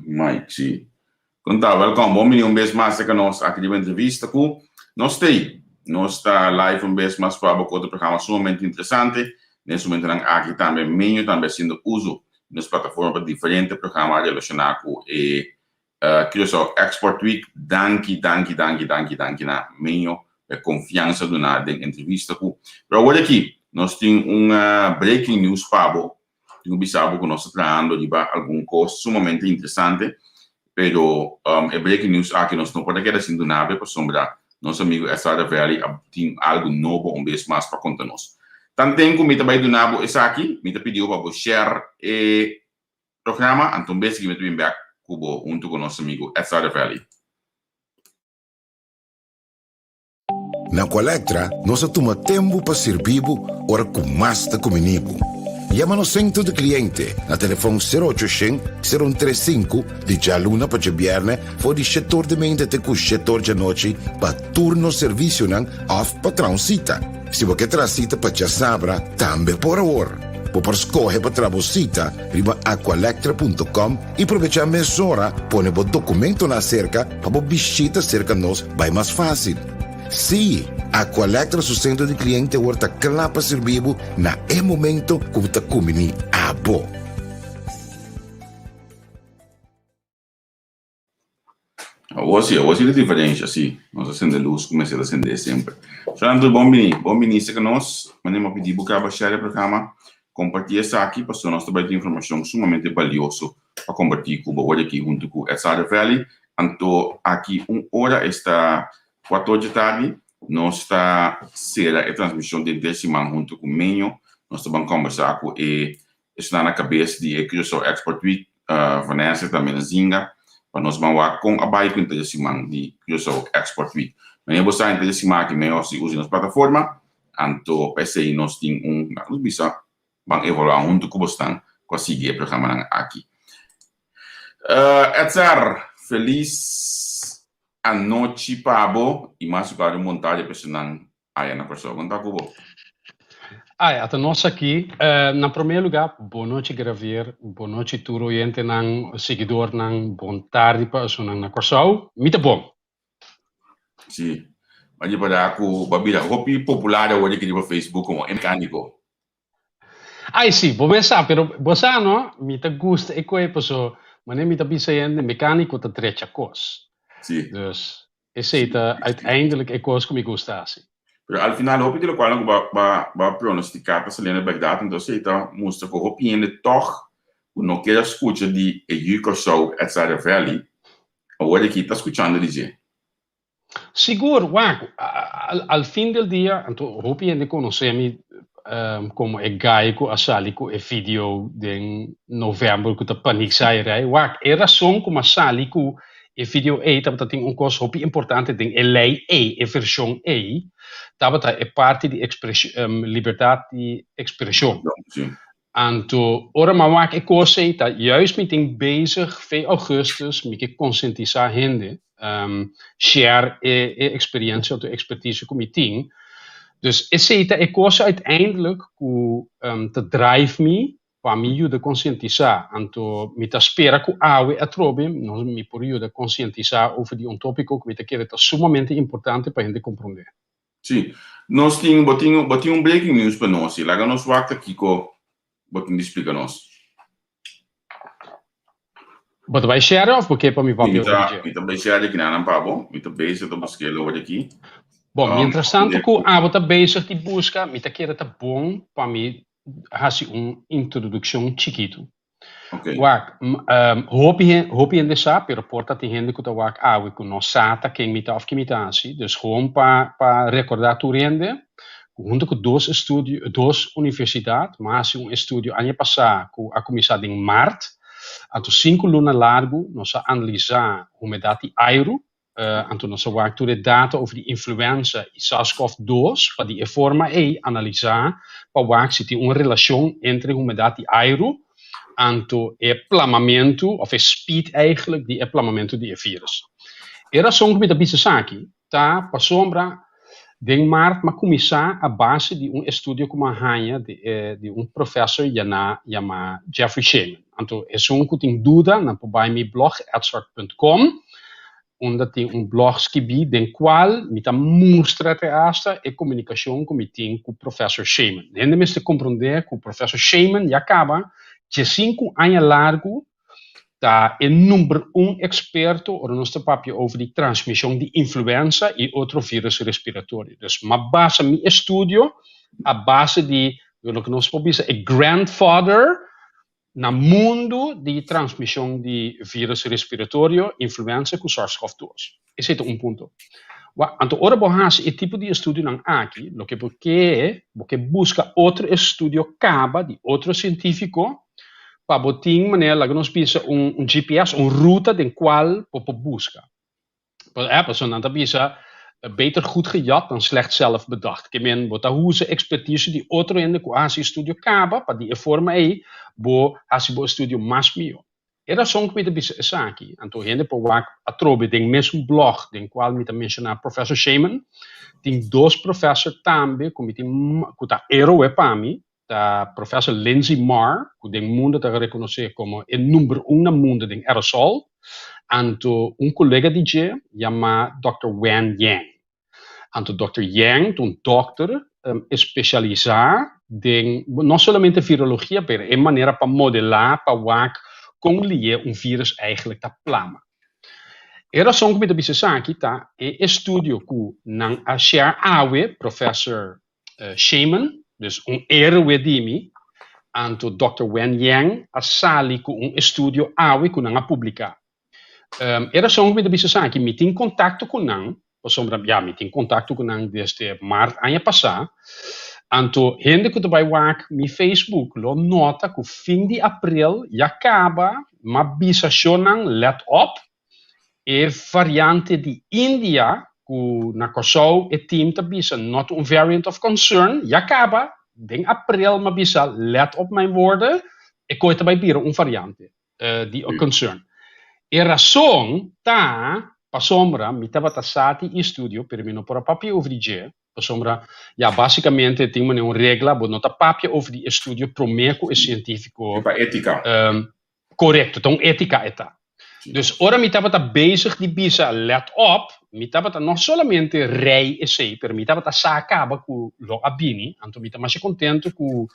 Mike, sim. Então, welkom. Bom menino, vez mais que nós aqui de entrevista com nós tem. Nós está live vez mais para outro programa sumamente interessante. Nesse momento aqui também menino também sendo uso nas plataformas diferentes programas relacionados com que só Export Week. Danke na menino a confiança do nada em entrevista com. Pero hoje aqui nós temos breaking news para tenho bisabo que nós estamos tratando de algum coisa sumamente interessante. Pero breaking news aqui nós não podemos quedar sem do nada para sombrar nosso amigo Ezra Valley tem algo novo vez mais para contar-nos. Também como também do nabo essa aqui, me pediu para você share o programa, então bem que me também back cubo junto com nosso amigo Ezra Valley. Na Colectra, nós toma tempo para servir ora com mais da comunico. Llama no centro de cliente na telefone 0800-035 de jaluna para viernes for de setor de mente até com setor de noite para turno serviço não off para transita. Se você transita para já sabra, também por hora. Por escolher para trabalhar, riba aqualectra.com e aproveitar a mesura, põe o documento na cerca para visita cerca nós vai mais fácil. Sim, a Colectra su centro de cliente volta claro para servir na momento que você comini a bo. Hoje é diferente assim, nós acendemos luz, comecei a acender sempre. Portanto, bom ministro que nós, mandamos pedir para baixar o programa, compartilhar isso aqui, para nós também ter informação sumamente valiosa para compartilhar com o aqui junto com o Ezra Valley. Então, aqui hora está 4 da tarde, nós está será a transmissão de décima junto com o Menho, nós vamos conversar com está na cabeça de que eu sou Export Week, Vanessa também na Zinga, para nós vamos com a bike com décima de que eu sou Export Week. Mas eu vou sair décima que melhor se usa nas plataformas, então para isso nós temos nós vamos evoluir junto com você, conseguir o programa aqui. Ezra, feliz a noite Pabo e mais para montagem personal aí na pessoa. Conta com você. Até nós aqui, na primeiro lugar, boa noite Gravier, boa noite tudo oyente nang seguidor nang boa tarde para so nang na pessoa. Muito bom. Sim. Mas para aku babila, hopi popular hoje aqui no Facebook como mecânico. Sim, vou sabe, pero você não, me gusta e coisa pessoa, mas nem me bisa mecânico te trecha cos. Sim. Dus is het uiteindelijk een koers que me gustasse. Pero al final, hoop ik dat ik va pronosticar para salir na verdade, então se está mostra que hoop je toch não quer escutar de Yuko Show at Ezra Valley, agora aqui está escutando dizer. Seguro, al fin del dia, então hoop je de conhecer-me como é gaico, asalico e vídeo de novembro que tá panic sairei, era som como asalico e video A, dat tem coisa muito importante, tem a lei A, a versão A, dat é parte de liberdade de expressão. Então, ora maar é coisa tá juist met ding bezig, 2 augustus, met que conscientizar gente, share a experiência, a expertise com meeting. Dus é coisa uiteindelijk te drive me para me ajudar a conscientizar. Então, me espera que a trobe, nós me por ajudar a conscientizar over die tópico que me quer é sumamente importante para a gente compreender. Sim, nós temos breaking news para nós. Lá nós vamos aqui com botinho explica nós. Wat vai share of porque para me vai vai share aqui na Pabo, me também se estamos que over aqui. Bom, interessante que você bezig de busca, me quer é bom para me hace introdução chiquito. Okay. Hoop je sabe, pero porta te gente que we kunnen sata quem mita of kimitatie, dus gewoon pa recordar tu rende, junto com duas universidades, mas estudo ano passado a começar em março, ato 5 lunas largo, nós analisar como dati airo, então nós vamos ter data over die influenza e SARS-CoV-2, para die forma analisar, para ver se tem uma relação entre como dati airo, então é plamamento, ou é speed eigenlijk, die plamamento de vírus. Era som que me bisa aqui, tá? Para sombra, de março, mas começar a base de estudo como a de professor chamado Jeffrey Shaman. Então, é só que tem dúvida, na por meu blog, edzard.com, onde tem blog escrito, den qual me mostra esta a comunicação que me tem com o professor Shaman. Ainda me compreender que o professor Shaman já acaba de 5 anos largo, tá é número 1 experto ou nosso papel over de transmissão de influenza e outro vírus respiratório. Dus, uma base meu estudo, a base de o que nós podemos dizer é grandfather no mundo de transmissão de vírus respiratório, influenza com SARS-CoV-2. Esse é ponto. Então, ora borras esse tipo de estudo não aqui, o que porque busca outro estudo caba de outro científico para botar maneira que nós pisa GPS, ruta de qual we busca. Persoon dan bisa beter goed gejat dan slecht zelf bedacht. Que men bota usa expertise de outro ende com esse estudo caba para de forma aí bo hasibo estudo mais mio. Era só que me bisa essa aqui. Então gente por wak atrobe den mesmo blog den qual me mencionar professor Shaman, tem dois professor também como tem kuta ero para mim. Da professor Lindsay Marr, que den mundo está reconhecido como o número 1 no mundo de aerosol, anto colega DJ chama Dr. Wen Yang. Anto Dr. Yang, doctor especializado em não somente virologia, mas em maneira para modelar, para ver como vírus eigenlijk está plama. Era só que me disse aqui, tá? É estudo que não achar professor Shaman, dus erro di mi, anto Dr. Wen Yang assali com estudo que não publicar. Era só que me disse aqui, me tem contato com não, me tem contato com não desde março ano passado, anto gente que vai ver mi Facebook, lo nota que fim de abril já acaba, mas bisa não let op, e variante de Índia, que na Kosovo e team te bisa not een variant of concern, ja acaba, in april maar bisa let op mijn woorden, ik kon het bij bieren een variante die concern. E razão tá, pa sombra, mi tava tassati in studio, per mim não por papel over die pa sombra, ja basicamente tem uma regra, bo nota papel over die studio promeco e científico. Para ética. Correto, então ética eta. Dus ora mi estava bezig die bisa let op, mi estava não somente rei e sei, pero mi estava sa acaba com lo abini, anto mi estava mais contento com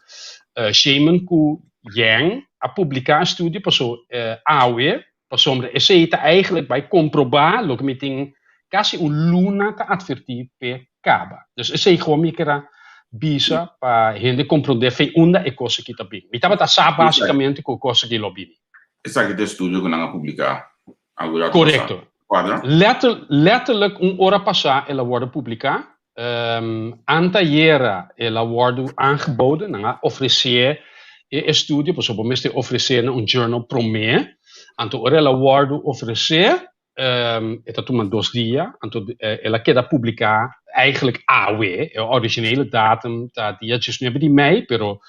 Shaman com Yang a publicar estudo passou awe, passou e sei tá eigenlijk bij comprobar lo que mi tem quase luna te advertir pe caba. Dus e sei gewoon mi kera bisa para gente compreender fei onda e coisa que tá bem. Mi estava sa basicamente com coisa que lo bini. Essa aqui é estudo que não é publicar. Correcto. Letterlijk een hora passar ela wordt publicar. Anteayer ela wordt aangeboden. Dan oferecer estudio, por exemplo, mesmo oferecer een journal promê. Então ela wordt oferecer. Eta toen maar 2 dias. Então ela queda publicar eigenlijk AW, o originele datum dat dia just nu hebben die mei, pero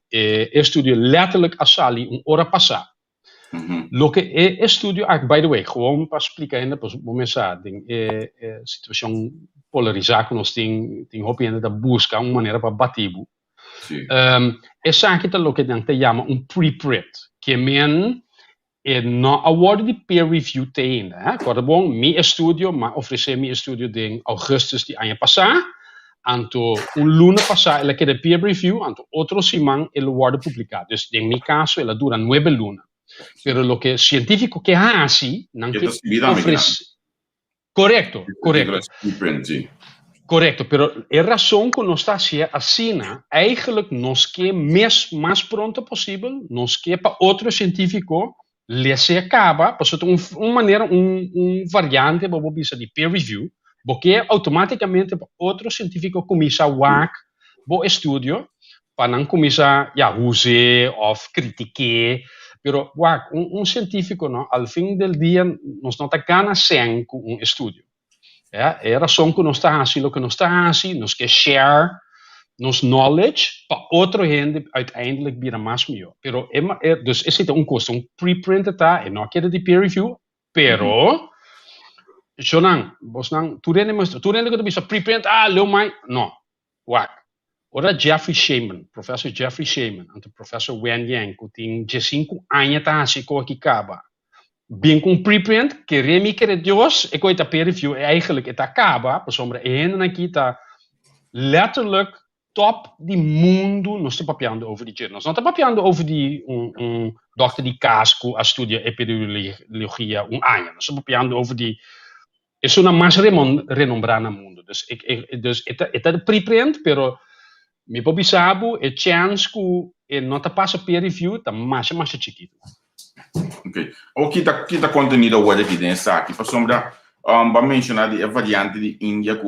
estudio letterlijk asali een hora passar. Lo que é estudo, by the way, gewoon para explicar ainda, para começar, tem situação polarizada que nós tem hope ainda da busca uma maneira para bater. Essa aqui é o que a gente chama preprint, que não award de peer review tem ainda. Agora, bom, meu estudo, mas oferecer meu estudo em agosto de ano passado, anto luna passado ela quer peer review, anto outro semana ela award publicado. Dus em meu caso, ela dura 9 lunas. Pero lo que científico que hace, não que ofrece. Correcto. Correcto, pero a razão que nós está assim, eigenlijk nós quer mais pronto possível, nós quer para outro científico lhe se acaba, para uma maneira, variante, para bisa de peer review, porque automaticamente para outro científico começa a work, o estudo, para não começar a usar ou criticar. Pero científico, no, al fin del día, nos nota gana sen con un estudio. Ja? É a razão que nós está assim, o que nós está assim, nós quer share nos knowledge para outra gente uiteindelijk vira mais melhor. Pero dus esse é custo, preprint tá, e não quer de peer review, pero Jonan, tu rende que tu bisa preprint, leu mai, não, ora Jeffrey Shaman, professor Jeffrey Shaman, anto professor Wen Yang, que tem 5 anos tá assim com aqui acaba. Bem com preprint, que remi que Deus, e coita peer review, eigenlijk het acaba, por sombra, en aqui tá letterlijk top die mundo, nós estamos papiando over die journals. Nós estamos papiando over die dokter die casco a studia epidemiologia ano. Nós estamos papiando over die é uma mais renombrada no mundo. Dus é preprint, pero me pobisabo é chance que não tá passa peer review, tá mais chiquito. Ok. O que tá conteúdo hoje aqui dentro aqui, por sombra, para mencionar a variante de Índia que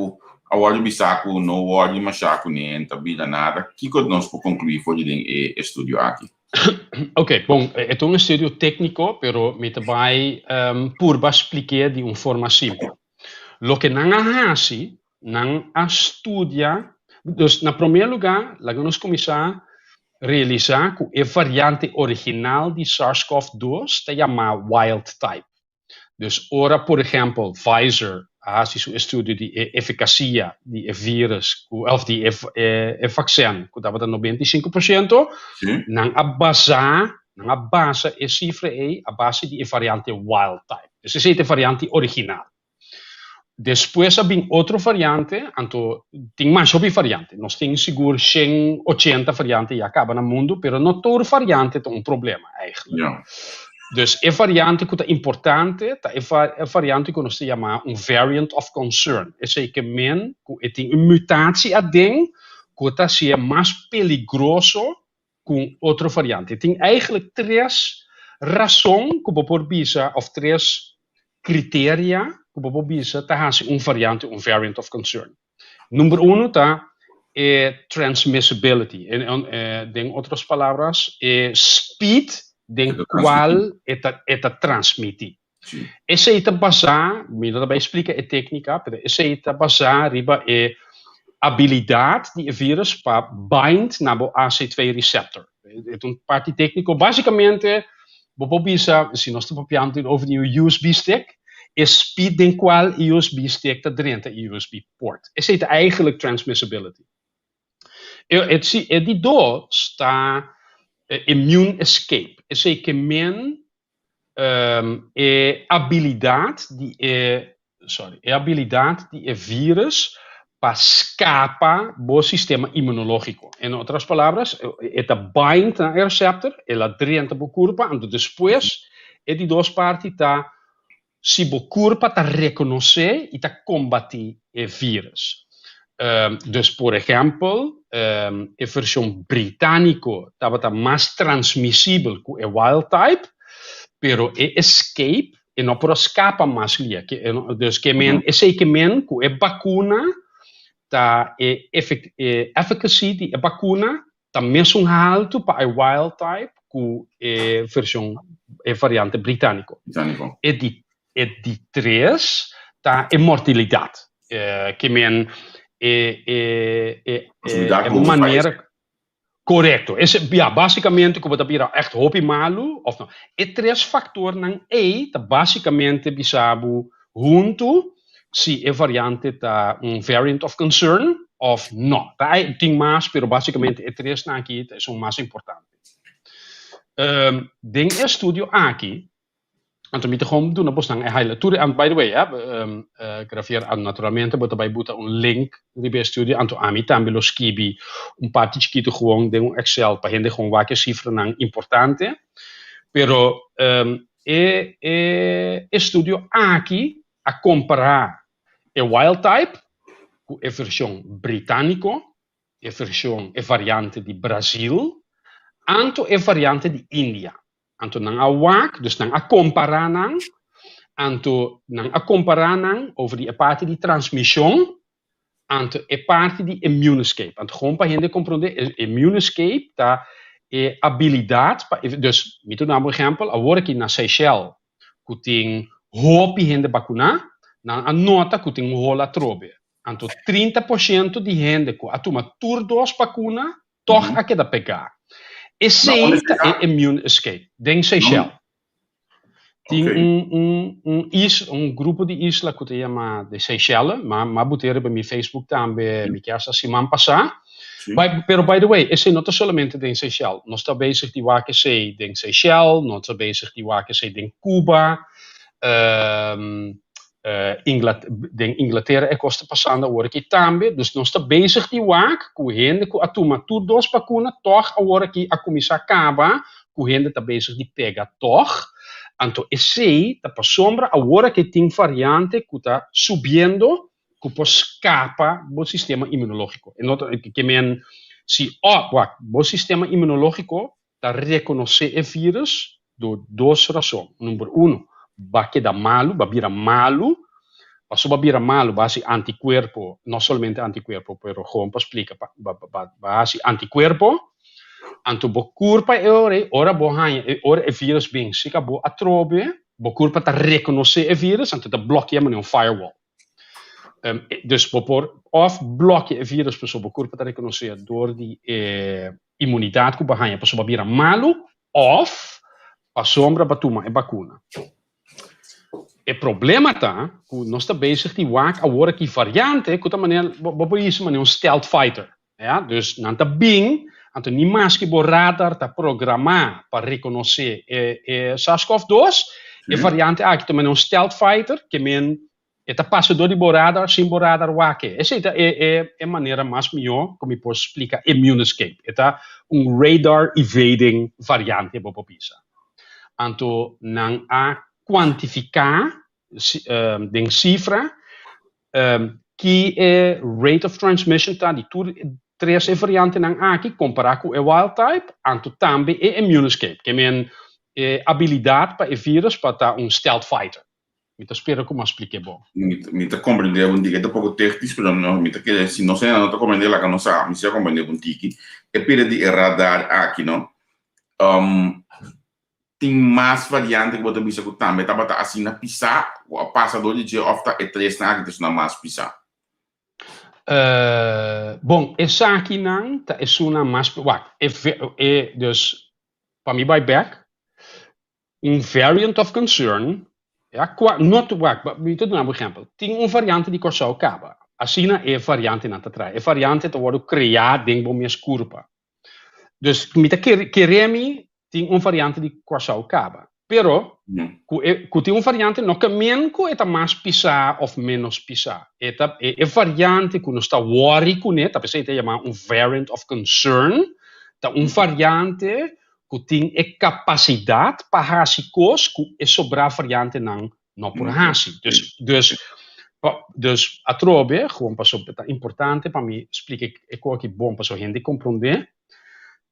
a hora de saco não hora de machaco nem tabida nada. Que nós por concluir foi de estudo aqui. Ok, bom, é um estudo técnico, pero me também por explicar de uma forma simples. Lo que não hace, não estudia. Dus, na primeiro lugar, nós começar a realizar que a variante original de SARS-CoV-2 se chama wild type. Dus, ora, por exemplo, Pfizer faz um estudo de eficácia de vírus, of de vaccin, que estava 95%, não a base é cifra a base de variante wild type. Dus, essa é a variante original. Depois vem outra variante, então tem mais variante. Nós temos seguro 180 variantes e acaba no mundo, mas não toda variante tem problema, eigenlijk. Yeah. Dus a variante que é importante, é a variante que nós chamamos variant of concern. É que tem uma mutatie dentro que está ser mais perigoso com outra variante. Tem eigenlijk 3 razões que por bisa of 3 criteria que por bisa tá variante, variant of concern. Número 1 tá transmissibility. Em outras palavras, speed den qual é transmitir. Essa é a basar, me também explica a técnica, essa é a basar riba a habilidade de vírus para bind na AC2 receptor. É uma parte técnica, basicamente, se nós estamos falando over de USB stick, é speed den qual USB stick está dentro da USB port. Essa é eigenlijk transmissibility. De dois está immune escape. Essa é que é habilidade de vírus para escapar do sistema imunológico. Em outras palavras, ela bind na receptor, ela dentro do corpo, e depois, de duas partes, está se o corpo está reconhecer e está combater o vírus. Dus, por exemplo, a versão britânica estava mais transmissível que o wild type, pero o escape não pode escapar mais ali. Dus, que a vacuna a eficácia da vacuna está mesmo alto para o wild type que a versão variante britânica. E de 3 está a mortalidade, que é uma maneira correta. Basicamente, como está vira echt hopi malu of não. E 3 fatores não é basicamente bisabo junto se a variante está variant of concern of não. Tem mais, mas basicamente é 3 aqui são mais importantes. Tem estudo aqui. Então, me gewoon doen op een highlight. And by the way, grafier naturalmente, bota bij boeta link die studie. Anto ami também lo skibi parte chiquito gewoon de Excel para gente gewoon waar cifra não importante. Pero estudio aqui a comparar a wild type com a versão britânico, a versão variante de Brasil, anto a variante de Índia. Anto nang awak, dus nang comparar nang, anto nang comparar nang over die parte de transmissão, anto a parte de immune escape. Anto gewoon para gente compreender, immune escape tá é habilidade, dus me tu um exemplo, agora aqui na Seychelles, que tem hopi gente vacinar, na nota que tem rola trobe. Anto 30% de gente que atoma dos vacuna, toch a queda pegar. Esse é immune escape, den Seychelles. Tem Ok. um grupo de isla que se chama de Seychelles, mas botaram para meu Facebook também, me quer semana passada. Sim. Pero, by the way, esse não está somente em Seychelles. Nós está bezig die waar que sei em Seychelles, nós está bezig die waar que sei em Cuba, Inglaterra é costa passando agora aqui também. Dus nós está bezig die waar que gente que atuma tudo dos vacuna, toch agora aqui a começar a acabar, que gente está bezig die pega toch. Então, esse está para sombra agora que tem variante que está subindo, que pode escapar do sistema imunológico. Que men se o sistema imunológico está reconhecer o vírus por duas razões. Número um, vai quedar malo, vai virar malo. Passo vai virar malo, vai ser anticuerpo, não somente anticuerpo, mas gewoon para explicar, vai ser anticuerpo. Anto bo curpa ora bo hanya ora e virus bem sica bo atrobe bo curpa ta reconhecer e virus anto ta bloqueia men um firewall. Dus por of bloqueia e virus pessoa bo curpa ta reconhecer door die imunidade que bahanya pessoa bira malo of a sombra batuma e vacuna. O problema tá que nós está bezig die waak agora que variante que ta maneira bo isso maneira um stealth fighter. Ja, dus nanta bing Então, nem mais que o radar está programado para reconhecer SARS-CoV-2, e variante aqui também é um stealth fighter, que está passando de radar, sem radar wake. Essa é a maneira mais melhor, como eu posso explicar, immune escape. Está radar evading variante para a pisa. Então, não há quantificar de cifra que é rate of transmission está de tudo. Três variantes não aqui comparar com o wild type, anto também é immune escape, que é habilidade para o vírus para estar stealth fighter. Eu espero que eu explique bom. Me está compreendendo um pouco, é pouco técnico, mas não, me está que se não sei não está compreendendo lá que não sabe, me está compreendendo um pouco. É para de radar aqui, não? Tem mais variantes que você bisa que também tá bata assim na pisar, o passador de ofta é três na aqui, não mais pisar. Bom, essa aqui não é uma mais dus para mim vai back variant of concern not me te dar um exemplo tem variante de corso acaba assim é variante na trai variante to word criar ding bom minhas curva dus me te queremi tem variante de corso acaba pero tem variante no caminho que é mais pisar ou menos pisar é variante que não está worry com né tá pensando é chamar variant of concern tá variante que tem a capacidade para fazer coisas que é sobrar variante não por fazer dus a trobe gewoon pas op é importante para mim explicar é coisa que bom para a gente compreender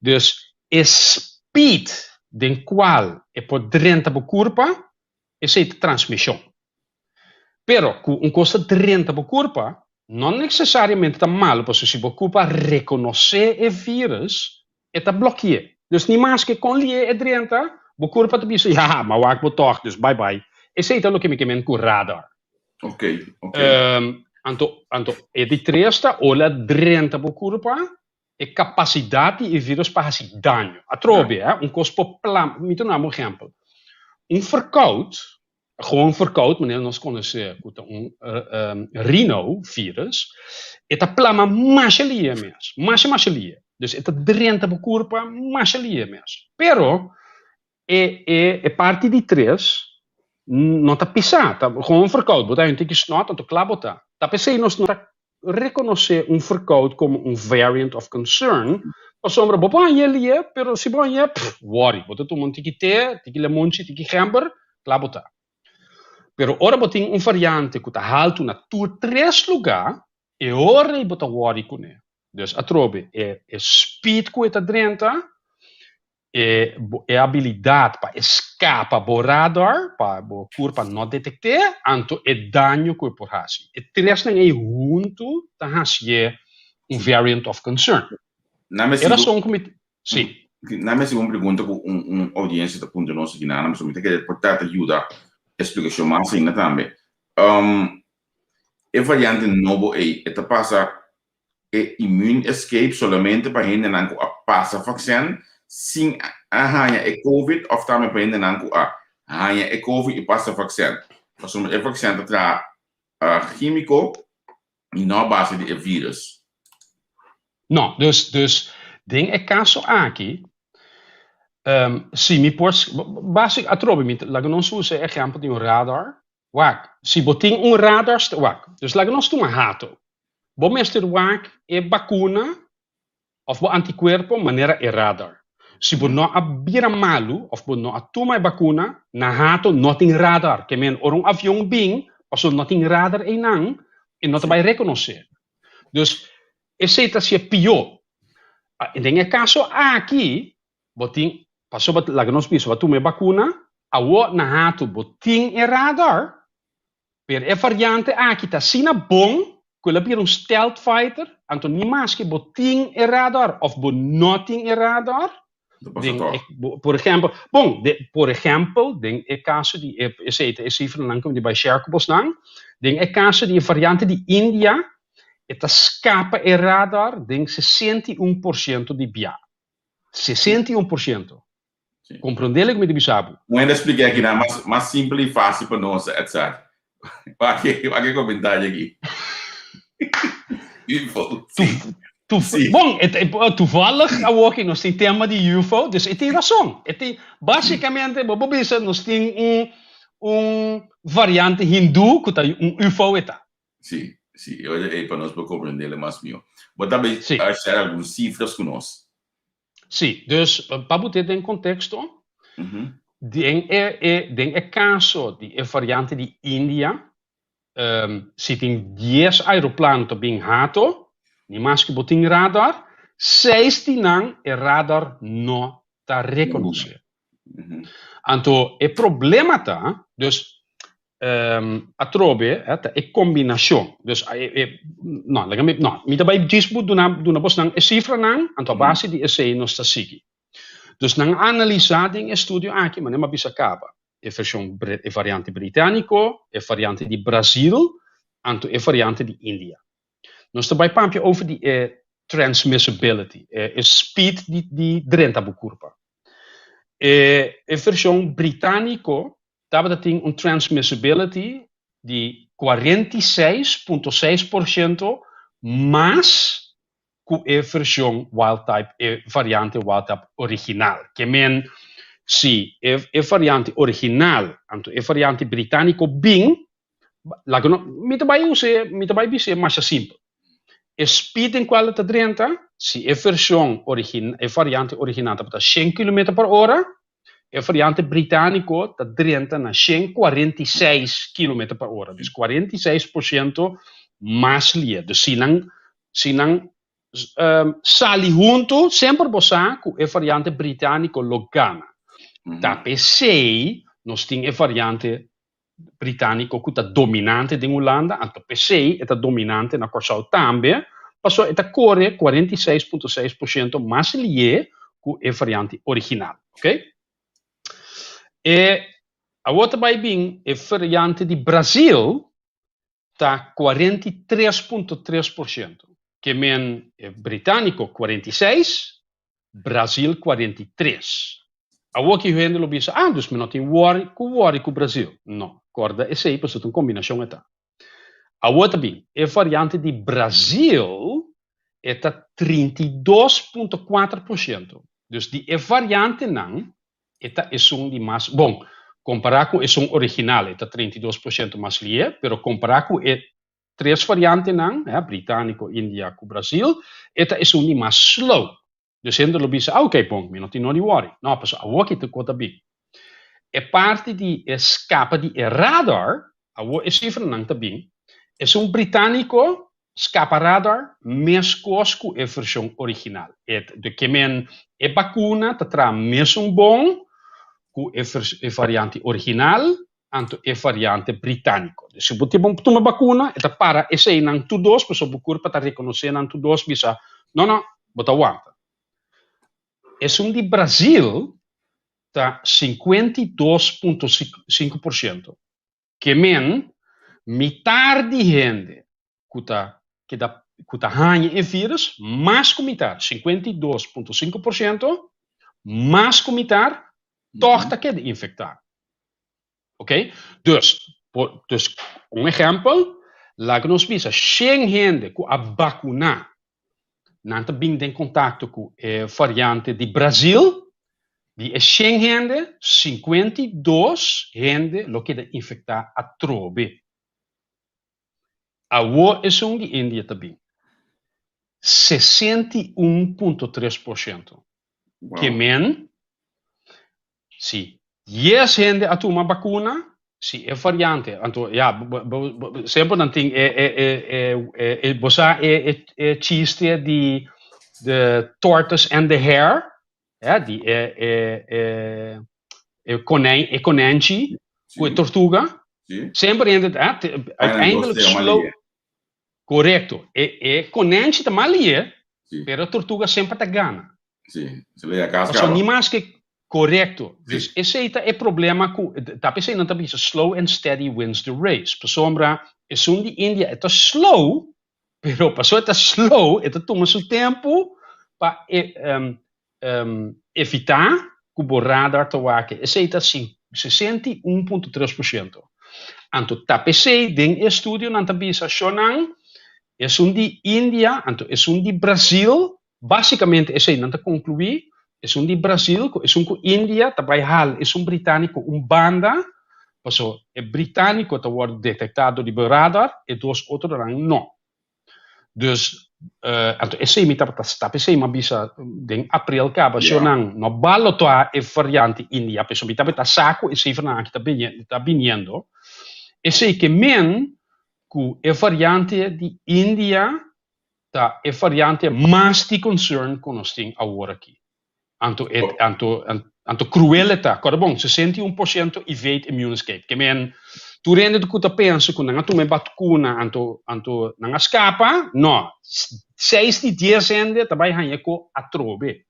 dus speed den qual é por dentro da curva essa é a transmissão. Pero com costa dentro da curva não necessariamente está mal, porque se a curva reconhecer o vírus, está bloqueado. Dus nem mais que com ele é dentro, a curva está dizendo, mas eu vou toch, dus bye bye. Esse é o que me queimei com o radar. Ok. Então, é de três, olha dentro da curva, é capacidade e vírus para fazer dano. A trobe, cospo plan, me dá um exemplo. Verkoud, gewoon verkoud, meneer, nós conhecemos rhino-vírus, é a plama machalia mesmo, machalia. Dus é dentro da curva, machalia mesmo. Pero, é parte de três, não está pisado, gewoon verkoud, botar um tique snot, então claro botar. Tá pensei nós não reconhecer verkoud como variant of concern, a sombra bopa ele é, pero se bom é, worry, botar tu monte que tique lemonci, tique gember, claro botar. Pero ora botin variante que tá alto na tu três lugar, e ora botar worry com ele. Dus a trobe é speed que está dentro, é habilidade para escapar do radar, para a curva não detectar, então é dano que pode fazer. E três nem é junto, tá fazer variant of concern. Era só sim. Na minha segunda pergunta, audiência da ponta nossa aqui na mas me tem que portar ajuda, explicação mais ainda também. É variante novo é passa immune escape solamente para gente não passa vaccin sem a COVID of também para gente não Hanya e COVID e passa vaccin. Mas o vaccin tra químico e não base de vírus. Não, dus ding é caso aqui. Se me pôs, basic atrobimento, lá não se usa exemplo de radar. Wak, se botin radar, wak. Dus lá não se toma rato. Bom mestre wak é vacuna of bo anticorpo maneira é radar. Se bo não abira malu of bo não toma vacuna, na rato não tem radar. Que men or avião bing, of não tem radar e não te vai reconhecer. Dus esse é pior. Em caso aqui, botin passou lá que nós pensamos, tu me vacuna, a o na rato botin e radar, per é variante aqui tá sina bom, que ele é stealth fighter, então nem mais que botin e radar of bo nothing e radar. Por exemplo, por exemplo, den é caso de esse cifra não como de by Sherkobos não, den é caso de variante de Índia, esta escapa e radar den 61% de BIA. 61%. Compreendele como de bisabu? Não ainda expliquei aqui, não, mas simples e fácil para nós, etc. Aqui comentário aqui. UFO. Bom, toevallig ook nog tem tema de UFO, dus het is razão. Basicamente, nós tem variante hindu que tá UFO eta. Sim, é para nós compreender mais meu. Mas também achar algumas cifras com nós. Sim, dus para botar em contexto, den é caso de variante de Índia, se tem 10 aeroplanos que bem rato, nem mais que botin radar, 6 não é radar não está reconhecer. Então, o problema tá, dus a trobe é combinação. Dus não, me também disputa do na bos nang cifra nang, então base de esse não está seguindo. Dus nang analisar em estudo aqui, mas não bisa acaba. É versão é variante britânico, é variante de Brasil, então é variante de Índia. Nós também pampje over die transmissibility, speed die drenta bukurpa. A versão britânico estava tem transmissibility de 46,6% mais que a versão wild type, variante wild type original. Que men se a variante original, então a variante britânico bing, lá que não, me também é mais simples. A speed em qual está drenta, se a versão a variante original está 100 km/h, a variante britânico está drenta na 146 km/h, dus 46% mais lia. Dus se não sali junto, sempre você com a variante britânico logana. Da PC, nós temos a variante britânico que está dominante em Holanda, a PC está dominante na Corsal também, passou a correr 46,6% mais lia com a variante original, ok? E a outra vai vir, a variante de Brasil está 43,3%, que men britânico 46, Brasil 43. A outra que vende lo bisa, dus men não tem worry com o Brasil. Não, corda, esse aí passa uma combinação eta. A outra bem, a variante de Brasil está 32,4%. Dus die variante não esta é de mais, bom, comparar com esse original, está 32% mais lia, pero comparar com três variantes não, britânico, Índia, com Brasil, esta é de mais slow. Dus ainda lo bisa, ok, bom, não tem não de worry. Não, mas a outra te conta bem. É parte de escapa de radar, a outra cifra não está bem. É britânico, escapa radar, mesmo com a versão original. De que men é vacuna, está mesmo bom, com a variante original, anto a variante britânico. Se você tem uma vacuna, é para esse aí não tu dois, pessoa bucur para reconhecer não tu dois bisa. Não, bota aguanta. É de Brasil tá 52,5%. Que men metade de gente que tá ganha em vírus, mais que metade, 52,5%, mais que metade torta que de infectar. Ok? Dus um exemplo, laat nos visa, sem gente com a vacuna, não tem em contato com a variante de Brasil, de 100 gente, 52 gente lo que infectar a trobe. A wo é de Índia também. 61,3%. Wow. Que men, se 10 gente a tomar vacuna, se é variante. Então, sempre não tem você é chiste de tortoise and the hare, die konijntje, com a tortuga. Sim. Sempre uiteindelijk slow. Correto. Konijntje também é, pero a tortuga sempre te gana. Sim. Se lê a casca. Só nem mais que correto. Dus esse é problema com, tá pensando não tá bisa slow and steady wins the race. Por sombra, é de Índia é slow, pero passou é slow, é toma seu tempo para evitar que o radar te waken. Esse é 61,3%. Então, tá pensei den estudo não tá bisa chonan é de Índia, então é de Brasil, basicamente esse não tá concluir. É de Brasil, é com Índia, também hal, é britânico, banda, passou, é britânico, está sendo detectado de radar, e dois outros não. Dus, então, esse me está pensando, mas bisa, em abril, acaba, se não balo toa é variante Índia, pessoal, me está saco, esse verão que está vindo, esse que men, que é variante de Índia, é variante mais de concern que nós temos agora aqui. Anto cruel tá, cara bom, 61% evade immune escape. Que men, tu rende do que tu pensa que não tu me vacuna, anto não escapa, não. 6 de 10 rende também hanya ko atrobe.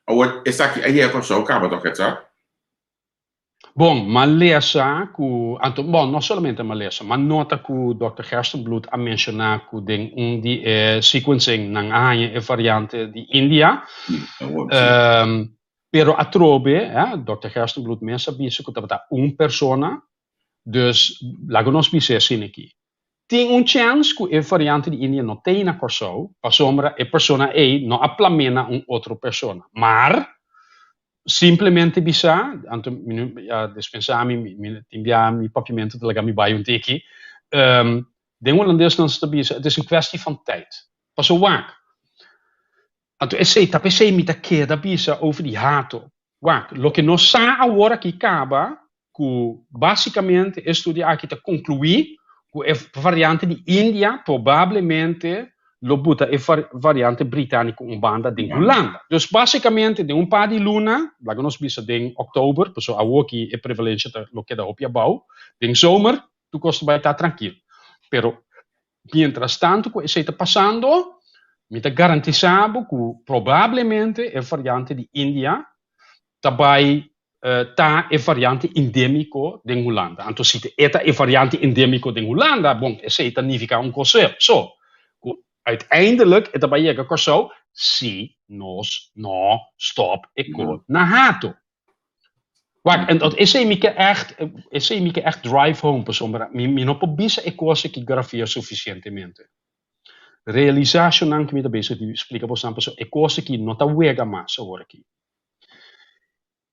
Agora, essa aqui aí é só acaba do que tá? Bom, Malaysia, bom, não somente Malaysia, mas nota que o Dr. Gerstenbloed a mencionar que tem de sequencing na hanya variante de Índia. Pero a trobe, Dr. Gerstenbloed mensa bisa que tá persona, dus lago nos bisa assim aqui. Tem chance que a variante de Índia não tem na corso, para sombra a persona não aplamena outra persona, mas simplesmente bisa, anto dispensar mi papimento de lagar mi bij teki. Den holandês não está bisa, het is een kwestie van tijd. Pas op waak. Anto esse mi ta queda bisa over die hato. Waak, lo que nos sa agora que acaba, que basicamente estudia aqui ta concluir que a variante de Índia provavelmente lo buta é variante britânica banda de Holanda. Dus basicamente de par de luna, lago nos bisa de oktober, pessoal a aqui é prevalência lo que da opia bau, de zomer, tu costa vai estar tranquilo. Pero mientras tanto que está passando, me tá garantizado que provavelmente a variante de Índia também tá é variante endêmico de Holanda. Então se esta é variante endêmico de Holanda, bom, essa significa conceito. So, uiteindelijk, het daarbij je corso, si, nos, no, stop, ik go naar hato. Wacht, en dat is een echt drive home, persoon, mi no po bisa e cose che grafia sufficientemente. Realizatie non mi da bezig di explica po sampo so e cose che non ta wega mas ora aqui.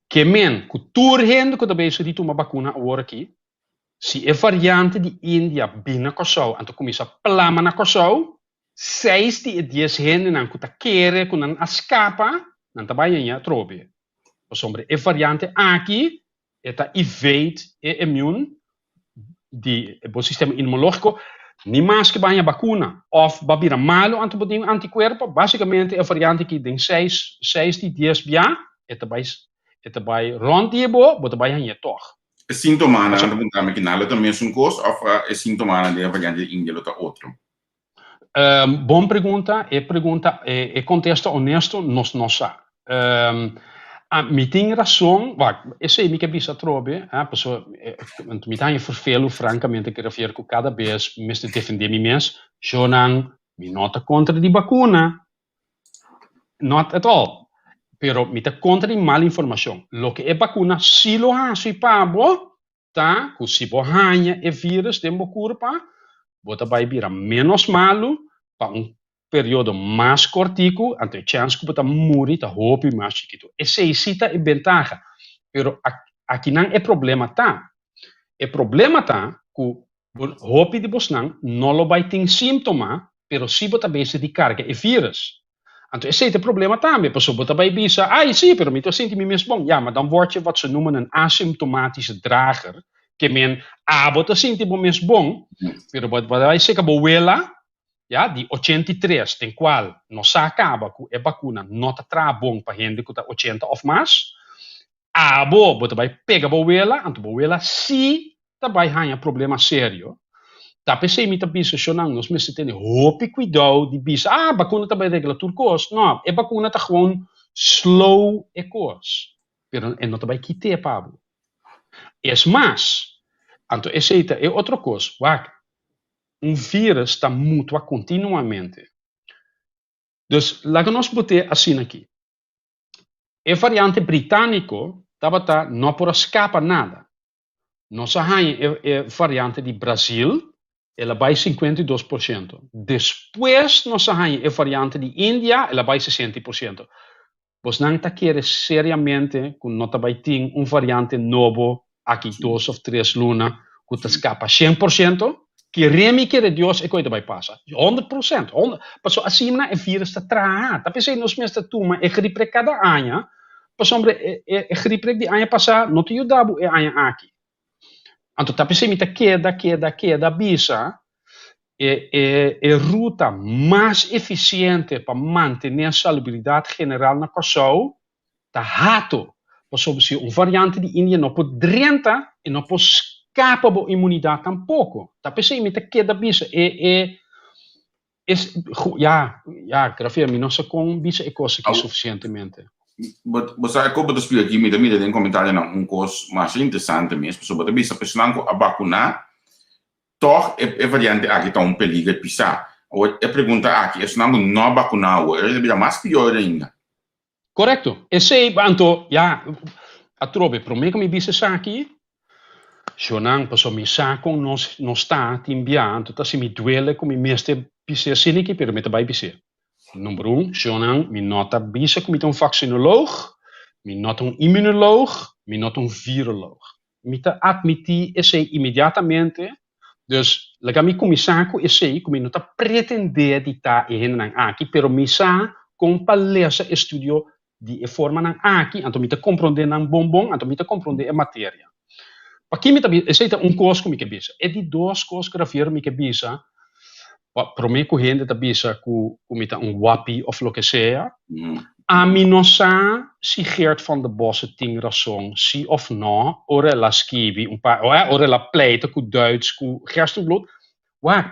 Que men, cultura hende que da bezig di tuma vacuna ora aqui. Si e variante di India bina corso, anto comincia plama na corso. 6 de 10 gente não que querer que não escapa não trabalha em trobe. Por sombra é variante aqui está evade é immune de o sistema imunológico nem mais que banha vacuna of babira malo anticorpo basicamente é variante que tem 6 de 10 dia é também rond die bo trabalha em toch. É sintoma na pergunta que nada também é um costo ou é sintoma na variante de Índia ou outro. Boa pergunta, é contexto honesto, nós não sabe. Me tem razão, esse é o que bisa trobe, pessoa, me tem vervelo, francamente, que refere que cada vez me defender me mens, eu não me nota contra de vacuna, not at all, pero me tá contra de mal informação. Lo que é vacuna, se lo ha, se pabo, tá? Que se bohanha e vírus tem bo curpa, bota vai virar menos malo para período mais cortico, ante chance que bota muri tá hopi mais chiquito. Esse é a vantagem. Pero aqui não é problema tá. É problema tá que hopi de bosnang não vai ter sintoma, pero se bota base de carga e vírus. Então, esse é o problema também. Pessoa bota bij bisa, sim, pero eu sinto me mesmo bom. Ja, maar dan word je wat ze noemen een asymptomatische drager. Que men, bota sinto me mesmo bom, pero bota vai ser que boela, ja, die 83, ten qual não se acaba com a vacuna, não está bom para gente que está 80 of mais. Bota vai pega boela, então boela se também há problema sério. Tapi se imita bisa sonang, nós mesti ter hopi cuidado de bisa. Vacuna também regula turcos. Não, é vacuna tá gewoon slow e cos. Pero não também quite Pablo. Es mais, então esse é outra coisa. Vírus está mutua continuamente. Dus lá que nós botar assim aqui. A variante britânico tá não por escapar nada. Nós há a variante de Brasil. Ela vai 52%. Depois, nós temos a variante de Índia, ela vai 60%. Pois não está querendo seriamente que nós vai ter variante novo aqui 2 ou 3 lunas que escapa 100%, que remi que Deus e coisa vai passar. 100%. Passou assim, o vírus está atrás. Tá pensando nós mesmos toma e gripe cada ano. Passou a gripe de ano passado, não te ajudava o ano aqui. Então, tá pensando que queda bisa é ruta mais eficiente para manter a salubridade geral na pessoa, tá rato. Por se variante de Índia não pode drenta e não pode escapar da imunidade tampouco. Tá pensando que queda bisa grafia mi não se com bisa é coisa que suficientemente. Você acaba de explicar aqui, me tem comentário não coisa mais interessante mesmo, sobre a bisa pessoal a vacunar, toch é variante aqui tá perigo de pisar. A pergunta aqui é se não vacunar, é mais pior ainda. Correto. Esse então, a trobe, para mim que me bisa aqui, se não passou me saco não está timbiando, tá se me duele como me mestre pisar assim aqui, pero me tá vai pisar. Número 1, Jonan, mi nota bisa que mi vaccinoloog, mi nota immunoloog, mi nota viroloog. Mi te admiti esse imediatamente, dus lega mi comissaco esse que mi nota pretender di ta e hen aqui, pero mi sa com palesa estudio di forma nan aqui, então mi te compreender nan bombom, então mi te compreender a matéria. Aqui mi te esse é coisa que mi que bisa. E di duas coisas que rafir mi que bisa. Para mim, com gente da bisa com wapi of lo que seja, a mim não sabe se Geert van der Bossen tem razão, sim ou não, ou ela escreve, ou ela pleita com Duits, com gerstenbloed.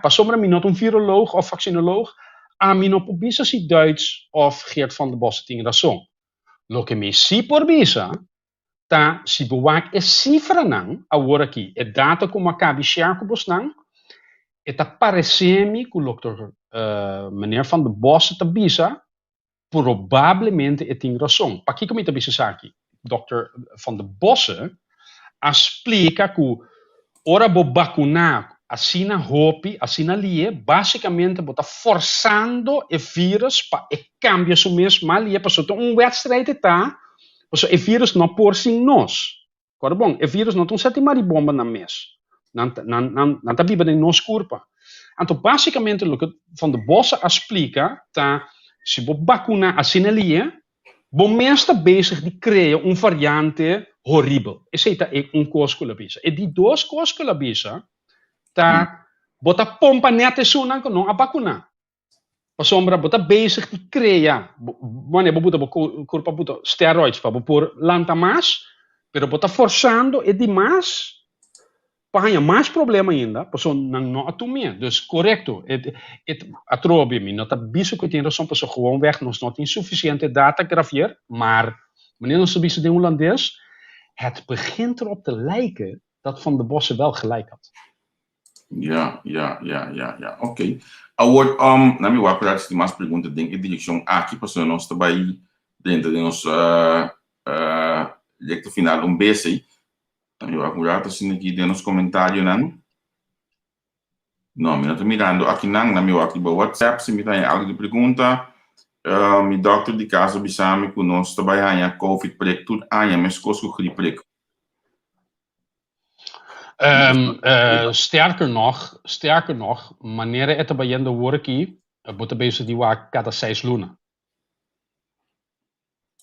Passou para mim não viroloog of vaccinoloog, a mim não bisa se Duits of Geert van der Bossen tem razão. Lo que me si por bisa, tá se boak é cifra não, agora aqui, é data como acabe chegar com você não. Eta parece-me que o Dr. Meneer van der Bossen te bisa, provavelmente tem razão. Para que me bisa aqui? Dr. van der Bossen explica que ora bo vacunar assina hopi, assina lie, basicamente bota forçando o vírus para e cambia su mesmo ali, para wedstrijd tá, para o vírus não por si nós. Corre bom, o vírus não tem sete maribomba na mes. Não está viva em nossa curva. Então, basicamente, o que Van der Bossen explica, tá, se você vacinar a sinelia, você está bezig de criar variante horrível. Esse é coisa que ela bisa. E de duas coisas que ela bisa, tá, você pompa neta sunan que não a vacinar. Para sombra, você está bezig de criar, wanneer você bota curva bota steroids para pôr lanta mais, pero você está forçando e demais. Para mais problema ainda, pessoa não atumia. Dus correto. A trobe me não está bicho que tem razão, pessoa gewoon weg, nós não tem suficiente data grafier, maar wanneer ons bicho de Holandês, het begint erop te lijken dat Van der Bossen wel gelijk had. Ja. Ok. Agora, na minha opinião, tem mais perguntas dentro da direção aqui, pessoal, nós também dentro de nosso jeito final BC. Eu acurato assim aqui nos comentários, não? Não, eu estou mirando aqui não, na meu aqui no WhatsApp, se me tem algo de pergunta, mi dokter de casa bisami que nós trabalhamos a COVID prek tudo, mas coisas que prek. Sterker nog, wanneer het bij de workie, moet bezig die waak cada 6 luna.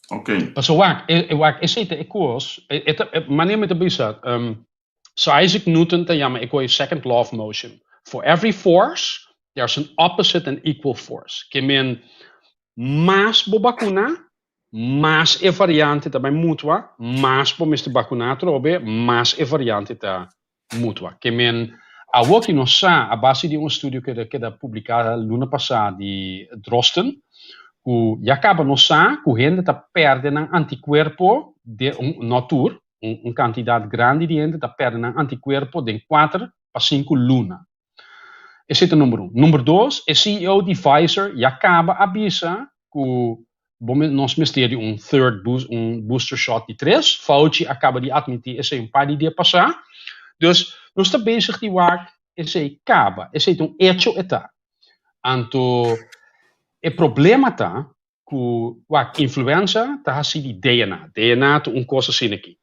Oké. So waak, is het koers, wanneer met de bezig, so Isaac Newton te jammer, ik hoor second law of motion. For every force, there's an opposite and equal force. Que men mas bobacuna, mas e variante também mutua, mas bo Mr. Bacunato obe, mas e variante ta mutua. Que men a working no sa a base de estudio que da publicado luna passada de Drosten, que já acaba no sa, que gente tá perdendo anticorpo de natura, quantidade grande de gente tá perdendo anticorpo de 4 para 5 luna. Esse é o número 1. Número 2, o CEO de Pfizer já acaba a avisa que nós mistério booster shot de 3. Fauci acaba de admitir esse par de dias passar. Dus nós estamos bezig de waar esse acaba. Esse é hecho eta. Anto o problema está que a influenza está assim de DNA. DNA é coisa assim aqui.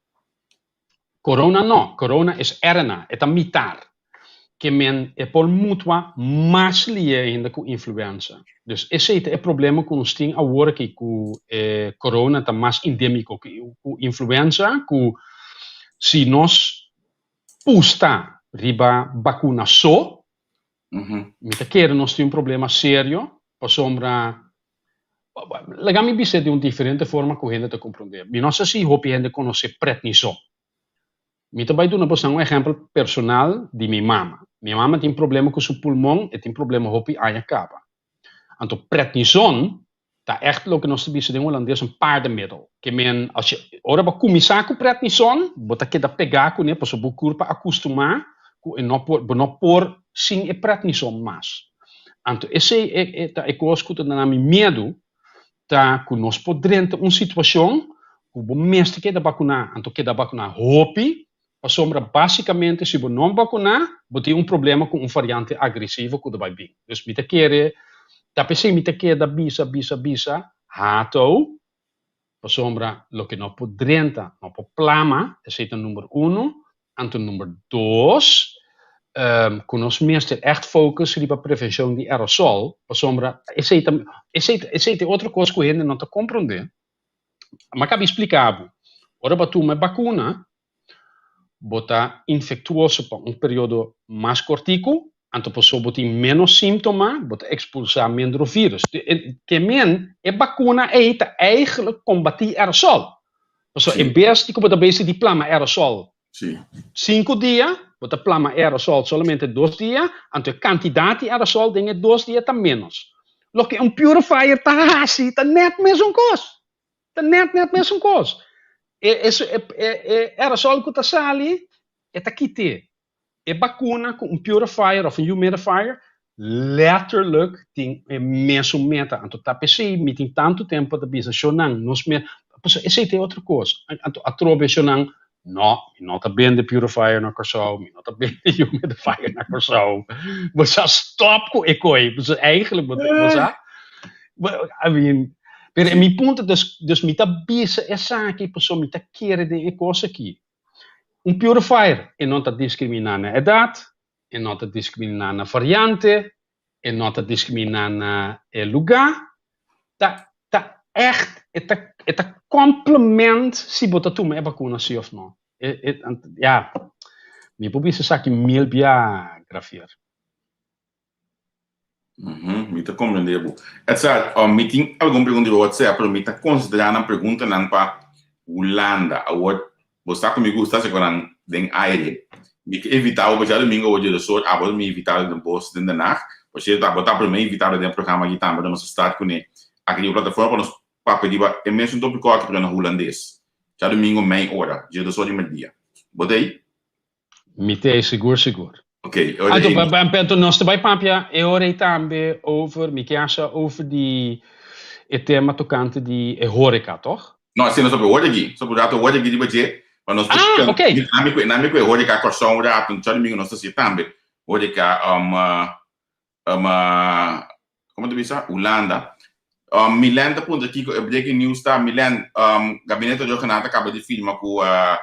Corona não. Corona é RNA. É mitar. Que men é por mutua mais ligeinde com influenza. Dus esse é o problema que nós temos agora que corona está mais endêmico que influenza, que se nós pusta riba vacuna só, me quer nós temos problema sério, para sombra legami bisa de diferente forma que a gente te compreender. Me não sei se hope gente conhece prednisone. Me também dou um exemplo personal de minha mama. Minha mama tem problema com seu pulmão e tem problema hopi aan capa. Então, prednisone tá echt lo que nós sabemos de holandês paardenmiddel. Que men als je ora ba começar com prednisone, bota que da pegar com né, para seu corpo acostumar com não por sim e prednisone mais. Então, esse é coisa que na minha medo tá que nós podemos ter uma situação que o mestre que da vacinar, então que da vacinar hopi. A sombra, basicamente, se você não vacinar, você tem problema com variante agressiva que vai vir. Dus me quer, me quer da bisa, hato, a sombra, lo que não podrenta, não pode plama, esse é o número 1. En o número 2, que nós mestre echt focus op prevenção de aerosol, a sombra, esse é outra coisa que a gente não está compreendendo. Mas acaba explicado. Ora, tu me vacuna, bota infectuoso por período mais cortico, então a pessoa bota menos sintoma, bota expulsar menos vírus. Que men é vacuna eigenlijk combatir aerosol. Dus in vez de bota base de plama aerosol. Sim. 5 dias, bota plama aerosol somente 2 dias, então a quantidade de aerosol tem 2 dias tá menos. Lo que purifier tá assim, tá net mesmo coisa. Tá net mesmo coisa. Aerosol que está sali é aqui é vacuna com purifier of humidifier letterlijk tem mesmo meta então tá PC me tem tanto tempo de bisa chonang nos me esse é outra coisa então a trobe chonang não tá bem de purifier na corso não tá bem de humidifier na corso você stop com ecoi você eigenlijk você I mean pero mi punto dus mi ta bisa essa aqui pessoa mi ta querer de coisa aqui purifier e não tá discriminando a idade e não tá discriminando a variante e não tá discriminando a lugar tá echt tá complement se botar tu me vacuna sim ou não ja mi publica essa aqui mil bia grafier. Me está compreendendo. Essa, me tem alguma pergunta do WhatsApp, mas me está considerando a pergunta não para Holanda. Agora, você está comigo, está se falando de aire. Me evitar o já domingo hoje do sol, agora me evitar do post de nacht. Você está botando para mim evitar do programa aqui também, mas está com ele. Aqui na plataforma nos para pedir é mesmo tópico aqui para o holandês. Já domingo meia hora, dia do sol de meio-dia. Botei? Me tem seguro. Oké. Então, nós também, Papia, eu orei também over die tema tocante de horeca, toch? Não, se nós sobre hoje aqui, sobre o hoje aqui de budget, nami que hoje que a corção já tem todo mundo nossa se também hoje que como tu diz Holanda Milan da ponto aqui o breaking news tá Milan gabinete de jornada acaba de filmar com a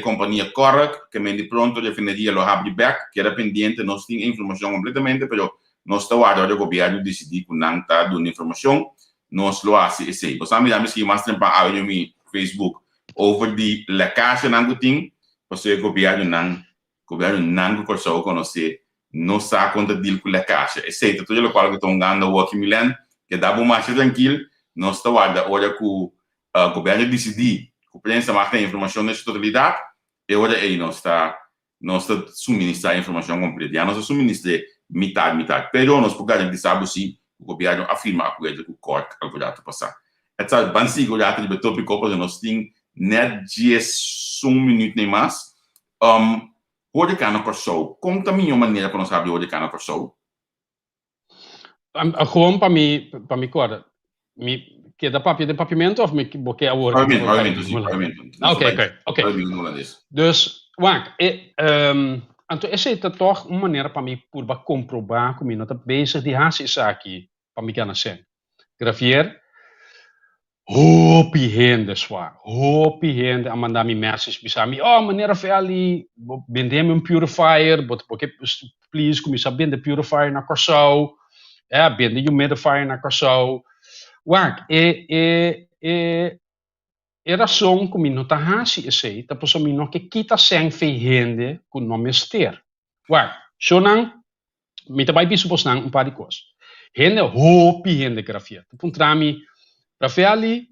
companhia Korak que me de pronto definiria lo have back que era pendiente nós tem informação completamente pero nós está guardando o governo decidir que não tá dando informação nós lo hace esse você sabe já me escrevi mais tempo a eu me Facebook over die lekkage nangu ting, porque o governo não consegue conhecer, não sabe quanto deal com lekkage. Exceto tudo o qual que estão ganhando o aqui Milan, que dá bom mais tranquilo, nós está guarda olha que o governo decidir, que o presidente marca a informação nessa totalidade, e olha aí nós está suministrar a informação completa. Já nós suministra metade, pero nós porque a gente sabe se o governo afirma a coisa que o corte calculado passar. Essa bansigo já tem de tópico porque nós temos net 10 minuto nem mais. Hoje que na corso, como também uma maneira que nós sabemos hoje que na corso? Gewoon para mim corda. Que da papimento of porque a hora? Pavimento. Ok. Dus, wacht, então essa é toch uma maneira para mim por comprovar como não está bezig die haast is aqui para mim kan zijn. Gravier Hopi hende a mandar me messages bisa mi maneira ali vendemos um purifier porque please começar a vender purifier na Corsau vender humidifier na Corsau razão como não tá hasi esse tá por mim não que kita sem fe hende com nome ster sonang me tá vai biso posnang um par de coisas hende hopi hende grafia puntrami Rafaeli,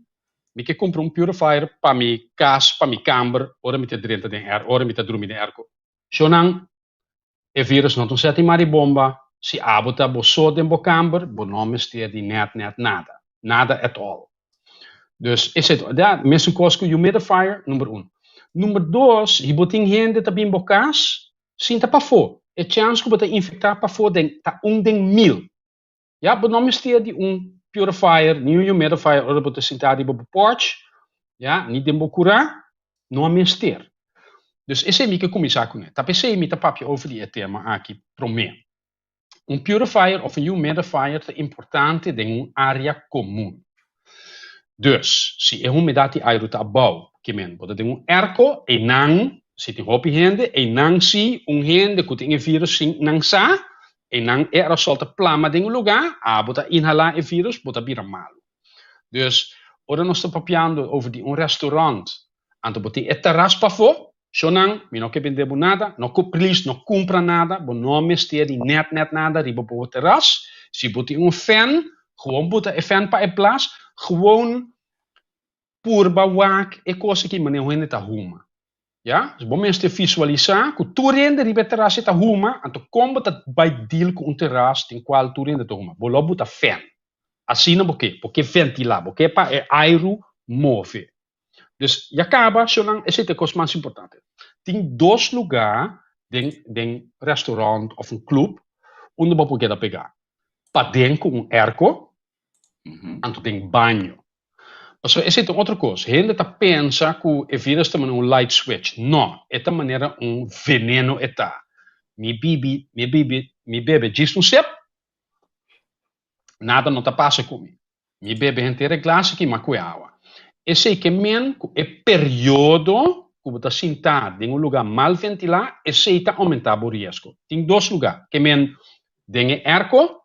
me que compra purifier para mi casa, para mi kamer, ora me te drenta den ora me te drumi den erko. Sonang, e virus não sete mari bomba, si abota bo so den bo kamer, bo nome steer die net nada. Nada at all. Dus is het, mensen kosko humidifier, nummer 1. Nummer 2, hiboting hende ta bim bo kas, sinta pa fo. E chance que bota infectar pa fo den ta den 1000. Ja, bo nome steer die purifier, new humidifier, ora botar sentado no porch, niet in bocura, não mister. Dus esse é o que começar com ele. Tá pensei me tá papi over die tema aqui pro me. Purifier of humidifier é importante em área comum. Dus, se é umidade aero tá bom, que men, bota tem erco e não, se tem hopi hende, e não se hende que tem vírus não sa, e não é solta plama em lugar, bota inhalar o vírus, bota vira malo. Dus, ora nós estamos papiando over die restaurant, anto bota terras para fora, sonang, mi não que vender nada, não compra nada, bo não mestre die net nada, riba bo terras, se bota fan, gewoon bota fan para plaats, gewoon purba wak, e coisa que maneira hende ta huma. Ja, dus bom mensen te visualizar que tu rende ribe terras ta huma, anto como ta vai deal com terras tem qual tu rende ta huma. Bolo bota fan. Assim não porque ventilar, porque pa é aero move. Dus já acaba, zolang esse é coisa mais importante. Tem dois lugares den restaurant of club onde você pode pegar. Para dentro erco, anto tem banho. So, essa é outra coisa. Gente está pensa que o vírus está light switch. Não, é maneira veneno está. Me bebe diz no sep. Nada não está passa comigo. Me bebe inteira glace aqui, mas com água. Esse é que é período que você está sentado em lugar mal ventilado, esse está aumentando o risco. Tem dois lugares. Que tem erco,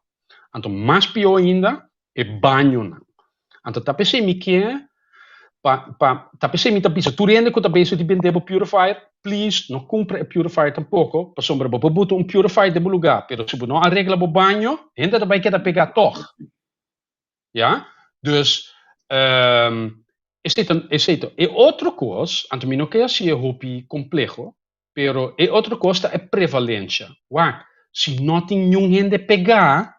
então mais pior ainda, é banho. Então, tá pensando que tá pensando que tu rende que tá pensando de vender purifier, please, não compre o purifier tampouco, para sombra, botar purifier de lugar, pero se não arregla o banho, ainda também quer pegar toch. Ja? Dus, é outra coisa, então, não quer ser hopi complexo, pero é outra coisa, é prevalência. Se não tem nenhum gente pegar,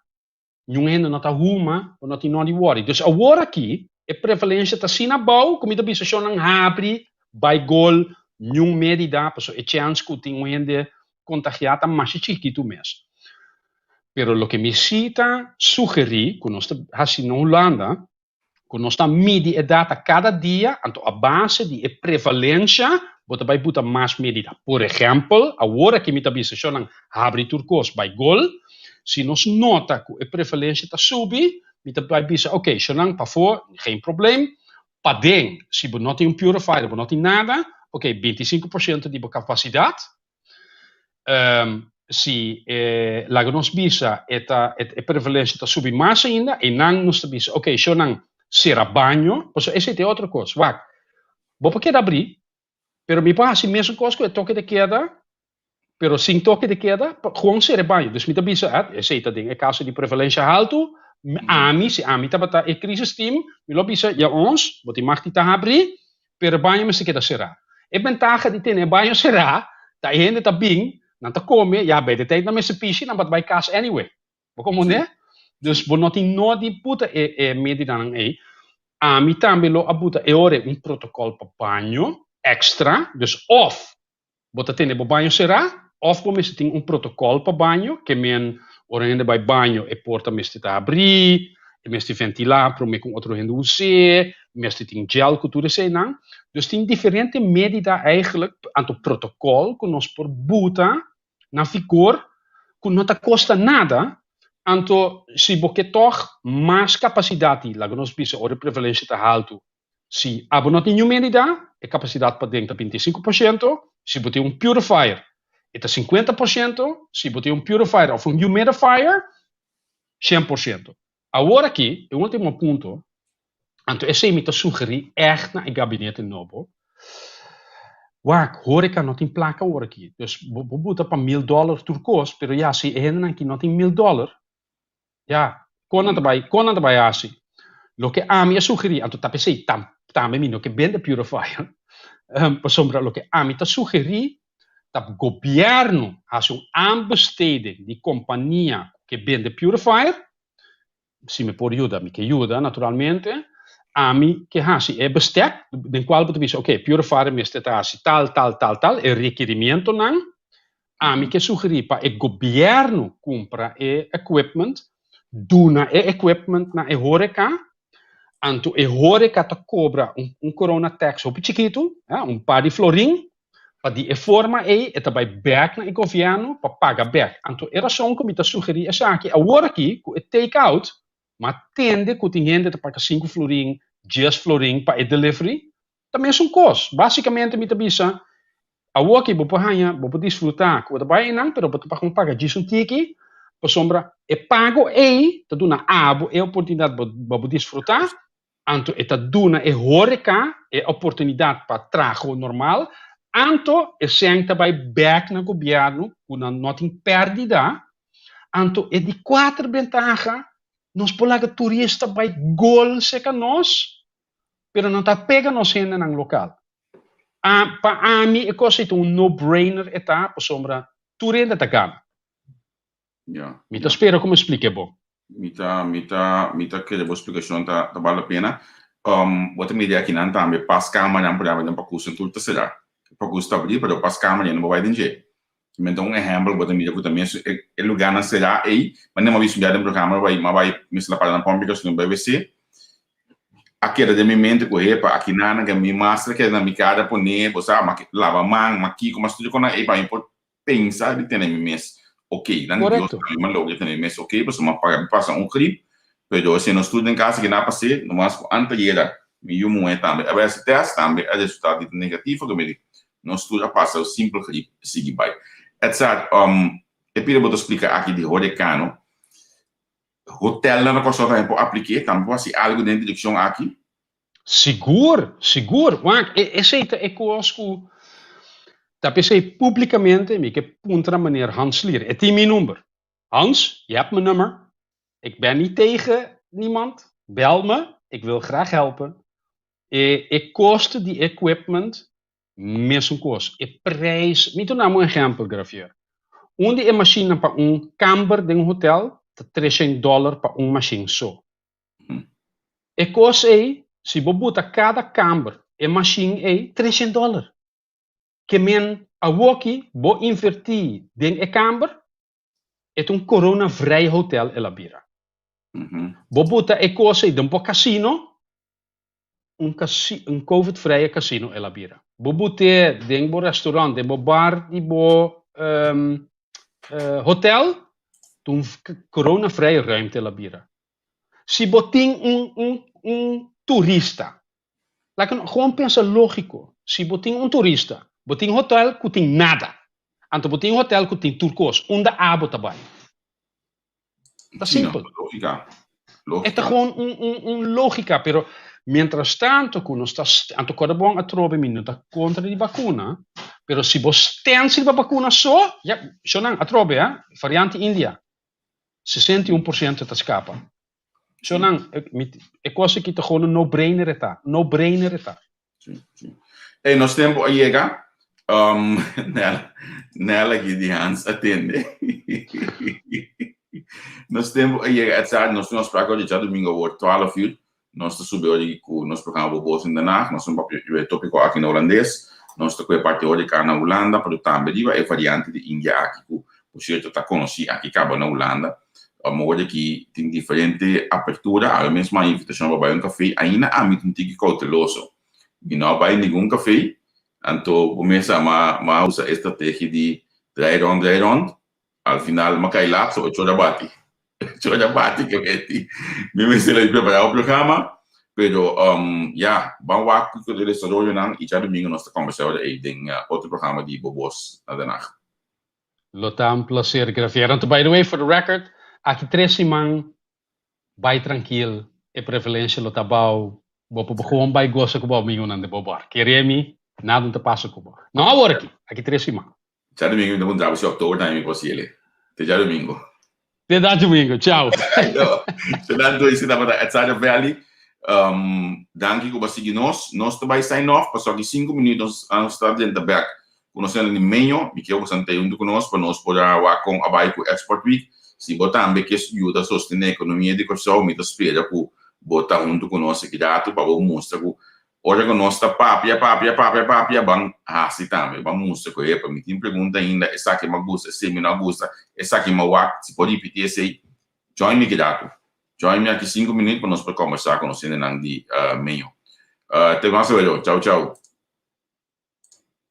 não está uma, não tem nada de worry. Dus agora aqui, a prevalência está assim na boa, como a pessoa não abre, vai gol, nenhum medida, a chance que tem um gente contagiada mais chiquito mesmo. Pero o que me cita, sugerir, que nós estamos assim na Holanda, que nós estamos medindo a data cada dia, então a base de prevalência, bota vai buta mais medida. Por exemplo, agora que me tá bisa sonang habri turcos by gol, se nos nota que a prevalência tá subi, me tá vai bisa, ok, sonang pa for, geen probleem. Pa ding, se você não tem purifier, você não tem nada, ok, 25% de capacidade. Se lago nos bisa, a prevalência está subir mais ainda, e não nos bisa, ok, sonang será banho, pues essa é outra coisa. Wak, vou para abrir, pero me passa mesmo coisa que toque de queda, pero sem toque de queda, gewoon será banho. Dus me tá bisa, essa é ding, é caso de prevalência alto, se ami tá a crisis team, me lo bisa, ja ons, wat die mag die tá abrir, pero banho me se queda será. E ventaja de ter banho será, tá ainda tá bem, não tá come, ja bij de tijd na met piscina, dan wat bij kaas anyway. Como né? Dus we not in no di puta medida nang ami também lo abuta ore un protocolo para banho extra, dus of bota tende bo banho será, of bo messi ting un protocolo para banho, que men orende bij banho e porta messi ta abrir, e messi ventilar pro me com outro rende usar, messi ting gel cultura sei nang. Dus ting diferente medida eigenlijk aantal protocolo que nós por buta na vigor, que não te costa nada. Anto, se você toch mais capacidade, lá que nós bisa, a prevalência está alto. Se a não tem medida, a capacidade para dentro 25%. Se você tem purifier, é 50%. Se você tem purifier ou humidifier, 100%. Agora aqui, o último ponto, anto, esse me sugerir echt na gabinete novo. Wak, horeca não tem placa agora aqui. Dus, we boeten para $1,000 turcos, pero ja, se ainda aqui não tem $1,000. Ja, konan erbij asi. Lo que a mí sugerí, anto tapesei tambe mino que vende purifier. Por sombra lo que a mí ta sugerí, dat governo hace un aanbesteding die companhia que vende purifier. Si me por ayuda, me que ayuda naturalmente. A mí que hace é bestek, den qual você diz, ok, purifier me está assim, tal, é requerimento não. A mí que sugerí para o governo compra equipment, duna equipment na horeca, anto horeca te cobra corona tax op chiquito, par de florin, para de forma vai back na governo para pagar back. Anto era só que me te sugeri essa aqui, agora aqui, com take out, mas tende que tem gente que paga 5 florin, 10 florin para delivery, também são custos. Basicamente me te bisa, agora aqui vou desfrutar, vou vai não, pero vou pagar 10 tiki. Por sombra, pago te dá na abo a oportunidade para desfrutar, anto te dá na horeca a oportunidade para trago normal, anto senta vai back na governo, uma não tem perdida, anto de 4 vantagens, nós polaga turista vai gol seca nós, pero não tá pega nós ainda no local. Para mim, é coisa no-brainer por sombra, turista tá gana. Ja. Mita spero como explique bom. Mita que a explicação tá vale a pena. Outra medida aqui não também pascar amanhã para não para curso tudo será. Para curso abrir para pascar amanhã não vai dinheiro. Então exemplo outra medida que também é lugar não será aí, mas não visto já no programa vai me se para na pública no BBC. Aqui de minha mente correr para aqui na que me mostra que na minha cara poner, você sabe, lava mão, aqui como tudo quando é para pensar de ter na minha mesa. Ok, dan Dios también lo que tenemos, ok, pues me pasa un clip, pero si no estudio en casa que nada pase, nomás antes de llegar, me yo muy también, a veces test también, el resultado negativo que me dice, no estudia pasa o simple clip, sigue by. Etc. Eu pido para explicar aqui de Horecano, hotel na costa também apliquei, também pode ser algo de introdução aqui. Seguro, want esse é conosco. Dat is publicamente, ik heb puntra meneer Hans Lier. Het is mijn nummer. Hans, je hebt mijn nummer. Ik ben niet tegen niemand. Bel me. Ik wil graag helpen. Ik koste die equipment. Mesmo kost. Ik prijs. Niet nou een exemplo, grafier. Die machine para kamer de hotel. $300 para machine zo. Ik kost se bobuta cada kamer. Machine $300. Que men a woki bo invertir den e kamer et corona-vrij hotel e la bira. Bo buta e cose de un po casino, um COVID-vrije casino in Labira. Bobute, denk bo restaurant, denk bo bar, die bo hotel, toen corona-vrije ruimte in Labira. Si boting un turista. Gewoon pensa lógico. Si boting un turista, boting hotel, kuting nada. Anto boting hotel, kuting turcos, unda abo tabay. Está simple. Lógica. Esta é gewoon lógica, pero mientras tanto, kuno está anto cada bom atrobe minuta contra di vacuna, pero si vos tensi di vacuna só, ja, sonan atrobe, variante India, 61% ta scapa. Sonan é quase que tá gewoon no-brainer eta, no-brainer eta. Sim. E nós temos a chegar, nela que de Hans atende. Nós temos a chegar, nós temos prazo de domingo por 12 uur. Nós estamos hoje com nosso programa Bobos in Den Haag. Nós temos um tópico aqui no holandês. Nós estamos parte hoje cá na Holanda, para também diva é variante de Índia aqui, por certo está conhecido aqui acaba na Holanda. Hoje que tem diferente abertura, a mesma invitação para um café, ainda há muito cauteloso. E não vai nenhum café, então começa a usar a estratégia de dry round. Al final, makai lá, só choda bate que veti. Me sei preparar o programa, pero vamos lá com o desarrollo nan e já domingo nós conversamos aí em outro programa de Bobos na Den Haag. Lotam placer grafiar. And by the way, for the record, aqui 13 man vai tranquilo, é prevalência lotabau, bopo gewoon by gosta ko ba mingo nan de bobar. Queremi, nada te passa ko ba. Não agora aqui 13 man. Já domingo não encontramos em outubro também possível. Até já domingo. Até já domingo. Tchau. Portanto, isso dá para a Tsada Valley. Danke por seguir nós. Nós também sign off. Passou aqui 5 minutos a nós estar dentro da back. Conhecendo o meio, me quero que você junto conosco para nós poder falar com a Baico Export Week. Se botar também que ajuda a sostener a economia de Corsão, me espera para botar junto conosco aqui dentro para mostrar que hoje que nós está papia, bang assim também, vamos mostrar que é para mim tem pergunta ainda, essa aqui me gusta, essa me não gusta, essa aqui me wak, se pode repetir esse, join me aqui dentro, join me aqui 5 minutos para nós para conversar com você nang de meio. Até mais, tchau.